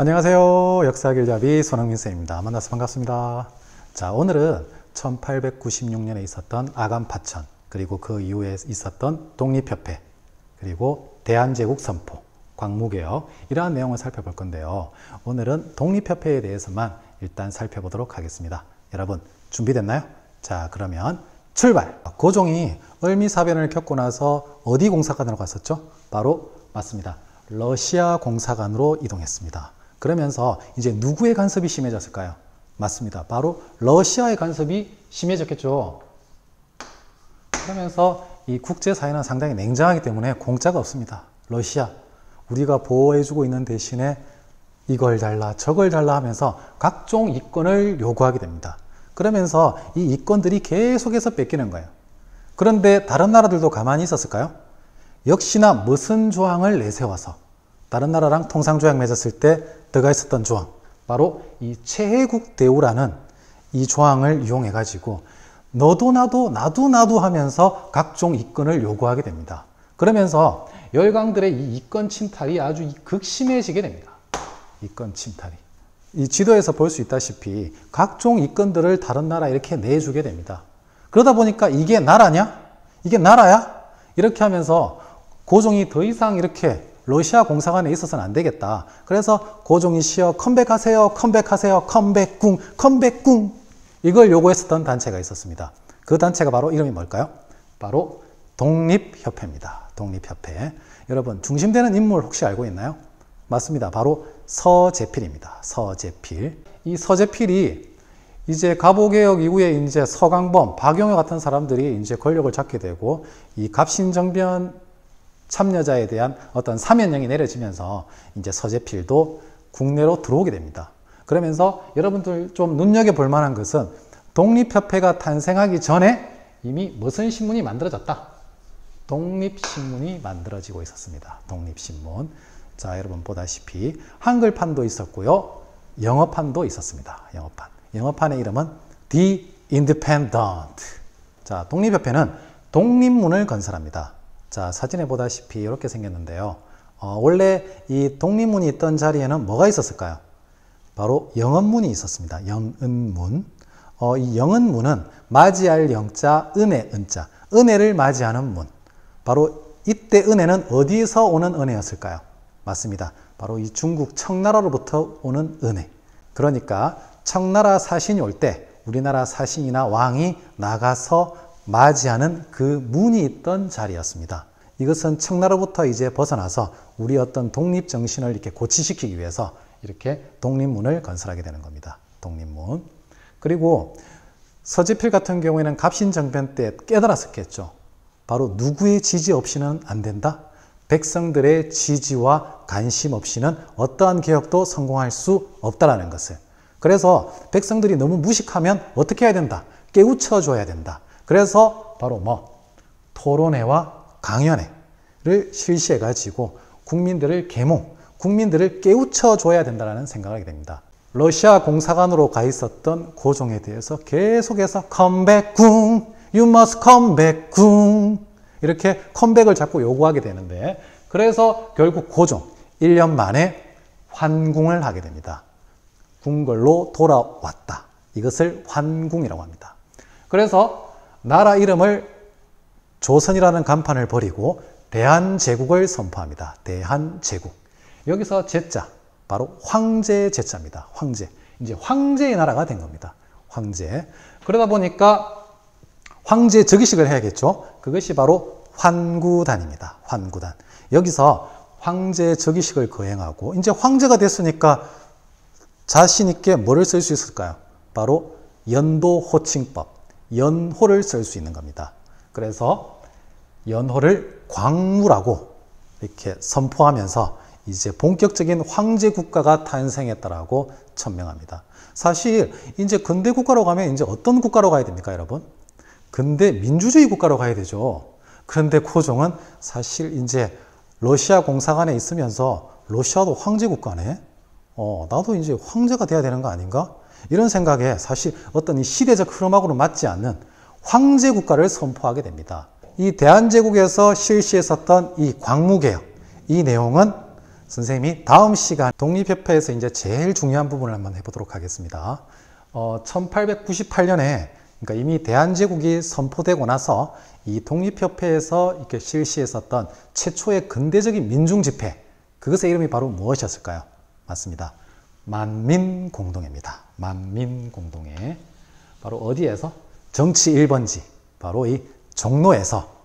안녕하세요. 역사길잡이 손흥민 쌤입니다. 만나서 반갑습니다. 자, 오늘은 1896년에 있었던 아간파천, 그리고 그 이후에 있었던 독립협회, 그리고 대한제국 선포, 광무개혁, 이러한 내용을 살펴볼 건데요. 오늘은 독립협회에 대해서만 일단 살펴보도록 하겠습니다. 여러분 준비됐나요? 자, 그러면 출발! 고종이 을미사변을 겪고 나서 어디 공사관으로 갔었죠? 바로 맞습니다. 러시아 공사관으로 이동했습니다. 그러면서 이제 누구의 간섭이 심해졌을까요? 맞습니다. 바로 러시아의 간섭이 심해졌겠죠. 그러면서 이 국제사회는 상당히 냉정하기 때문에 공짜가 없습니다. 러시아, 우리가 보호해주고 있는 대신에 이걸 달라 저걸 달라 하면서 각종 이권을 요구하게 됩니다. 그러면서 이 이권들이 계속해서 뺏기는 거예요. 그런데 다른 나라들도 가만히 있었을까요? 역시나 무슨 조항을 내세워서 다른 나라랑 통상조약 맺었을 때 들어가 있었던 조항, 바로 이 최혜국 대우라는 이 조항을 이용해 가지고 너도 나도 나도 하면서 각종 이권을 요구하게 됩니다. 그러면서 열강들의 이 이권 침탈이 아주 극심해지게 됩니다. 이권 침탈이. 이 지도에서 볼 수 있다시피 각종 이권들을 다른 나라에 이렇게 내주게 됩니다. 그러다 보니까 이게 나라냐? 이게 나라야? 이렇게 하면서 고종이 더 이상 이렇게 러시아 공사관에 있어서는 안 되겠다. 그래서 고종이 시어 컴백하세요, 컴백하세요, 컴백궁, 컴백궁, 이걸 요구했었던 단체가 있었습니다. 그 단체가 바로 이름이 뭘까요? 바로 독립협회입니다. 독립협회. 여러분 중심되는 인물 혹시 알고 있나요? 맞습니다. 바로 서재필입니다. 서재필. 이 서재필이 이제 갑오개혁 이후에 이제 서강범, 박용효 같은 사람들이 이제 권력을 잡게 되고 이 갑신정변 참여자에 대한 어떤 사면령이 내려지면서 이제 서재필도 국내로 들어오게 됩니다. 그러면서 여러분들 좀 눈여겨볼 만한 것은 독립협회가 탄생하기 전에 이미 무슨 신문이 만들어졌다? 독립신문이 만들어지고 있었습니다. 독립신문. 자, 여러분 보다시피 한글판도 있었고요. 영어판도 있었습니다. 영어판. 영어판의 이름은 The Independent. 자, 독립협회는 독립문을 건설합니다. 자, 사진에 보다시피 이렇게 생겼는데요. 원래 이 독립문이 있던 자리에는 뭐가 있었을까요? 바로 영은문이 있었습니다. 영은문. 이 영은문은 맞이할 영자, 은혜, 은자. 은혜를 맞이하는 문. 바로 이때 은혜는 어디서 오는 은혜였을까요? 맞습니다. 바로 이 중국 청나라로부터 오는 은혜. 그러니까 청나라 사신이 올 때 우리나라 사신이나 왕이 나가서 맞이하는 그 문이 있던 자리였습니다. 이것은 청나라부터 이제 벗어나서 우리 어떤 독립 정신을 이렇게 고취시키기 위해서 이렇게 독립문을 건설하게 되는 겁니다. 독립문. 그리고 서재필 같은 경우에는 갑신정변 때 깨달았었겠죠. 바로 누구의 지지 없이는 안 된다. 백성들의 지지와 관심 없이는 어떠한 개혁도 성공할 수 없다라는 것을. 그래서 백성들이 너무 무식하면 어떻게 해야 된다? 깨우쳐 줘야 된다. 그래서 바로 토론회와 강연회를 실시해 가지고 국민들을 계몽, 국민들을 깨우쳐 줘야 된다는 생각을 하게 됩니다. 러시아 공사관으로 가 있었던 고종에 대해서 계속해서 컴백궁, you must come back 궁, 이렇게 컴백을 자꾸 요구하게 되는데, 그래서 결국 고종 1년 만에 환궁을 하게 됩니다. 궁궐로 돌아왔다. 이것을 환궁이라고 합니다. 그래서 나라 이름을 조선이라는 간판을 버리고 대한제국을 선포합니다. 대한제국. 여기서 제자, 바로 황제의 제자입니다. 황제. 이제 황제의 나라가 된 겁니다. 황제. 그러다 보니까 황제 즉위식을 해야겠죠. 그것이 바로 환구단입니다. 환구단. 여기서 황제 즉위식을 거행하고 이제 황제가 됐으니까 자신 있게 뭐를 쓸 수 있을까요? 바로 연도호칭법. 연호를 쓸 수 있는 겁니다. 그래서 연호를 광무라고 이렇게 선포하면서 이제 본격적인 황제 국가가 탄생했다라고 천명합니다. 사실 이제 근대 국가로 가면 이제 어떤 국가로 가야 됩니까, 여러분? 근대 민주주의 국가로 가야 되죠. 그런데 고종은 사실 이제 러시아 공사관에 있으면서 러시아도 황제 국가네? 나도 이제 황제가 돼야 되는 거 아닌가? 이런 생각에 사실 어떤 이 시대적 흐름하고는 맞지 않는 황제 국가를 선포하게 됩니다. 이 대한제국에서 실시했었던 이 광무개혁, 이 내용은 선생님이 다음 시간 독립협회에서 이제 제일 중요한 부분을 한번 해보도록 하겠습니다. 1898년에 그러니까 이미 대한제국이 선포되고 나서 이 독립협회에서 이렇게 실시했었던 최초의 근대적인 민중집회, 그것의 이름이 바로 무엇이었을까요? 맞습니다. 만민공동회입니다. 만민공동회. 바로 어디에서? 정치 1번지, 바로 이 종로에서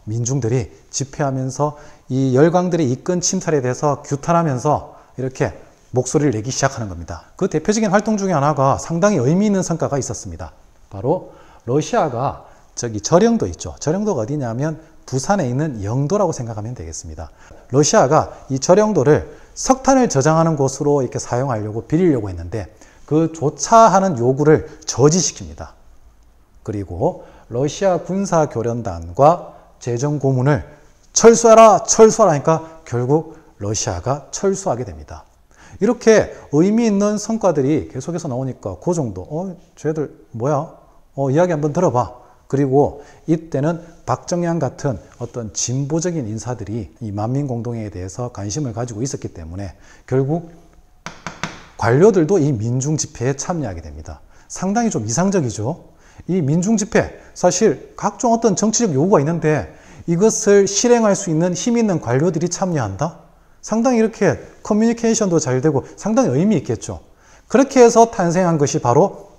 민중들이 집회하면서 이 열강들의 이권 침탈에 대해서 규탄하면서 이렇게 목소리를 내기 시작하는 겁니다. 그 대표적인 활동 중에 하나가 상당히 의미 있는 성과가 있었습니다. 바로 러시아가 저기 저령도 있죠. 저령도가 어디냐면 부산에 있는 영도라고 생각하면 되겠습니다. 러시아가 이 저령도를 석탄을 저장하는 곳으로 이렇게 사용하려고 빌리려고 했는데 그 조차하는 요구를 저지시킵니다. 그리고 러시아 군사교련단과 재정고문을 철수하라, 철수하라 하니까 결국 러시아가 철수하게 됩니다. 이렇게 의미 있는 성과들이 계속해서 나오니까 그 정도, 쟤들 뭐야? 이야기 한번 들어봐. 그리고 이때는 박정양 같은 어떤 진보적인 인사들이 이 만민공동회에 대해서 관심을 가지고 있었기 때문에 결국 관료들도 이 민중집회에 참여하게 됩니다. 상당히 좀 이상적이죠. 이 민중집회, 사실 각종 어떤 정치적 요구가 있는데 이것을 실행할 수 있는 힘 있는 관료들이 참여한다? 상당히 이렇게 커뮤니케이션도 잘 되고 상당히 의미 있겠죠. 그렇게 해서 탄생한 것이 바로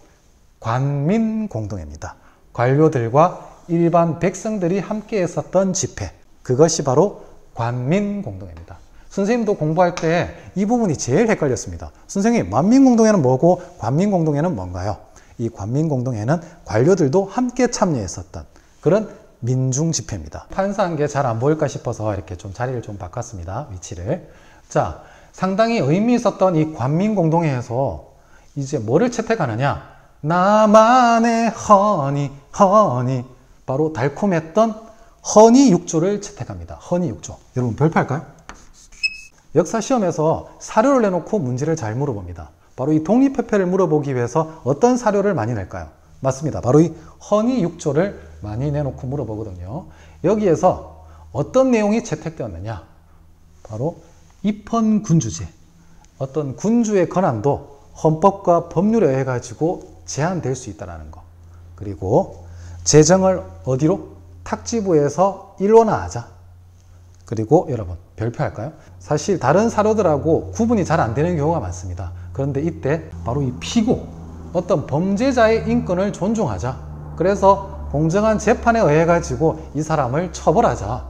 관민공동회입니다. 관료들과 일반 백성들이 함께 했었던 집회, 그것이 바로 관민공동회입니다. 선생님도 공부할 때 이 부분이 제일 헷갈렸습니다. 선생님, 만민공동회는 뭐고 관민공동회는 뭔가요? 이 관민공동회는 관료들도 함께 참여했었던 그런 민중집회입니다. 판사한 게 잘 안 보일까 싶어서 이렇게 좀 자리를 좀 바꿨습니다. 위치를. 자, 상당히 의미 있었던 이 관민공동회에서 이제 뭐를 채택하느냐? 나만의 허니, 허니. 바로 달콤했던 허니 육조를 채택합니다. 허니 육조. 여러분 별표할까요? 역사 시험에서 사료를 내놓고 문제를 잘 물어봅니다. 바로 이 독립협회를 물어보기 위해서 어떤 사료를 많이 낼까요? 맞습니다. 바로 이 허니 육조를 많이 내놓고 물어보거든요. 여기에서 어떤 내용이 채택되었느냐? 바로 입헌군주제. 어떤 군주의 권한도 헌법과 법률에 의해 가지고 제한될 수 있다는 거. 그리고 재정을 어디로? 탁지부에서 일원화하자. 그리고 여러분 별표할까요? 사실 다른 사료들하고 구분이 잘 안 되는 경우가 많습니다. 그런데 이때 바로 이 피고, 어떤 범죄자의 인권을 존중하자. 그래서 공정한 재판에 의해 가지고 이 사람을 처벌하자.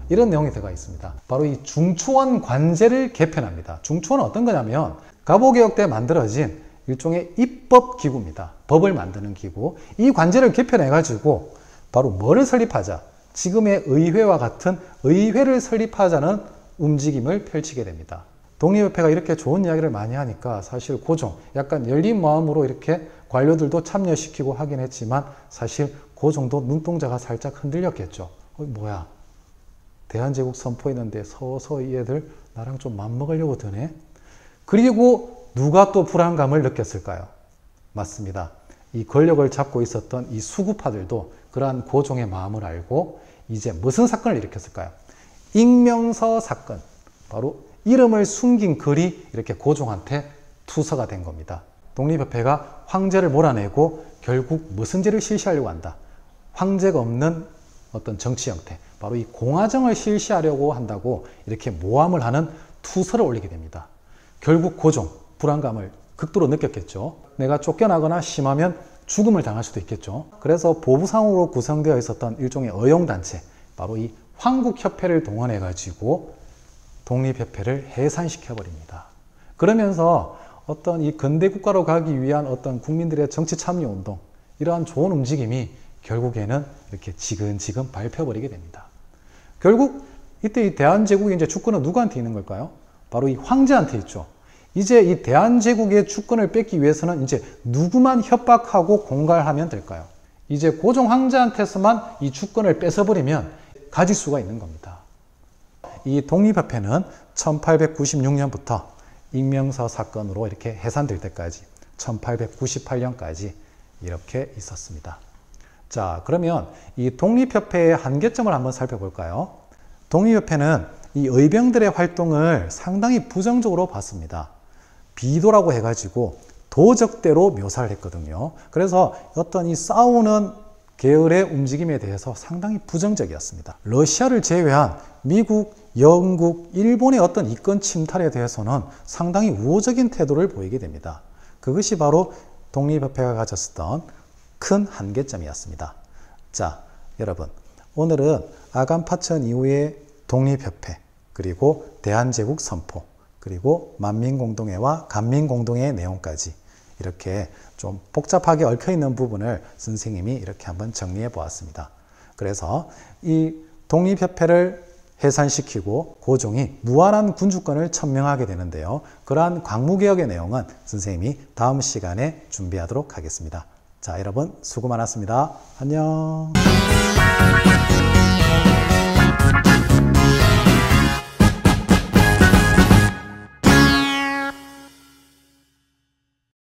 이런 내용이 들어가 있습니다. 바로 이 중추원 관제를 개편합니다. 중추원은 어떤 거냐면 갑오개혁 때 만들어진 일종의 입법기구입니다. 법을 만드는 기구. 이 관제를 개편해 가지고 바로 뭐를 설립하자? 지금의 의회와 같은 의회를 설립하자는 움직임을 펼치게 됩니다. 독립협회가 이렇게 좋은 이야기를 많이 하니까 사실 고종, 약간 열린 마음으로 이렇게 관료들도 참여시키고 하긴 했지만 사실 그 정도 눈동자가 살짝 흔들렸겠죠. 뭐야, 대한제국 선포했는데 서서히 얘들 나랑 좀 맘먹으려고 드네. 그리고 누가 또 불안감을 느꼈을까요? 맞습니다. 이 권력을 잡고 있었던 이 수구파들도 그러한 고종의 마음을 알고 이제 무슨 사건을 일으켰을까요? 익명서 사건. 바로 이름을 숨긴 글이 이렇게 고종한테 투서가 된 겁니다. 독립협회가 황제를 몰아내고 결국 무슨 죄를 실시하려고 한다? 황제가 없는 어떤 정치 형태, 바로 이 공화정을 실시하려고 한다고 이렇게 모함을 하는 투서를 올리게 됩니다. 결국 고종, 불안감을 극도로 느꼈겠죠. 내가 쫓겨나거나 심하면 죽음을 당할 수도 있겠죠. 그래서 보부상으로 구성되어 있었던 일종의 어용단체, 바로 이 황국협회를 동원해 가지고 독립협회를 해산시켜버립니다. 그러면서 어떤 이 근대국가로 가기 위한 어떤 국민들의 정치 참여 운동, 이러한 좋은 움직임이 결국에는 이렇게 지근지근 밟혀버리게 됩니다. 결국 이때 이 대한제국의 이제 주권은 누구한테 있는 걸까요? 바로 이 황제한테 있죠. 이제 이 대한제국의 주권을 뺏기 위해서는 이제 누구만 협박하고 공갈하면 될까요? 이제 고종 황제한테서만 이 주권을 뺏어버리면 가질 수가 있는 겁니다. 이 독립협회는 1896년부터 익명서 사건으로 이렇게 해산될 때까지 1898년까지 이렇게 있었습니다. 자, 그러면 이 독립협회의 한계점을 한번 살펴볼까요? 독립협회는 이 의병들의 활동을 상당히 부정적으로 봤습니다. 비도라고 해가지고 도적대로 묘사를 했거든요. 그래서 어떤 이 싸우는 계열의 움직임에 대해서 상당히 부정적이었습니다. 러시아를 제외한 미국, 영국, 일본의 어떤 이권 침탈에 대해서는 상당히 우호적인 태도를 보이게 됩니다. 그것이 바로 독립협회가 가졌었던 큰 한계점이었습니다. 자, 여러분, 오늘은 아간 파천 이후의 독립협회, 그리고 대한제국 선포, 그리고 만민공동회와 간민공동회의 내용까지 이렇게 좀 복잡하게 얽혀있는 부분을 선생님이 이렇게 한번 정리해 보았습니다. 그래서 이 독립협회를 해산시키고 고종이 무한한 군주권을 천명하게 되는데요. 그러한 광무개혁의 내용은 선생님이 다음 시간에 준비하도록 하겠습니다. 자, 여러분 수고 많았습니다. 안녕.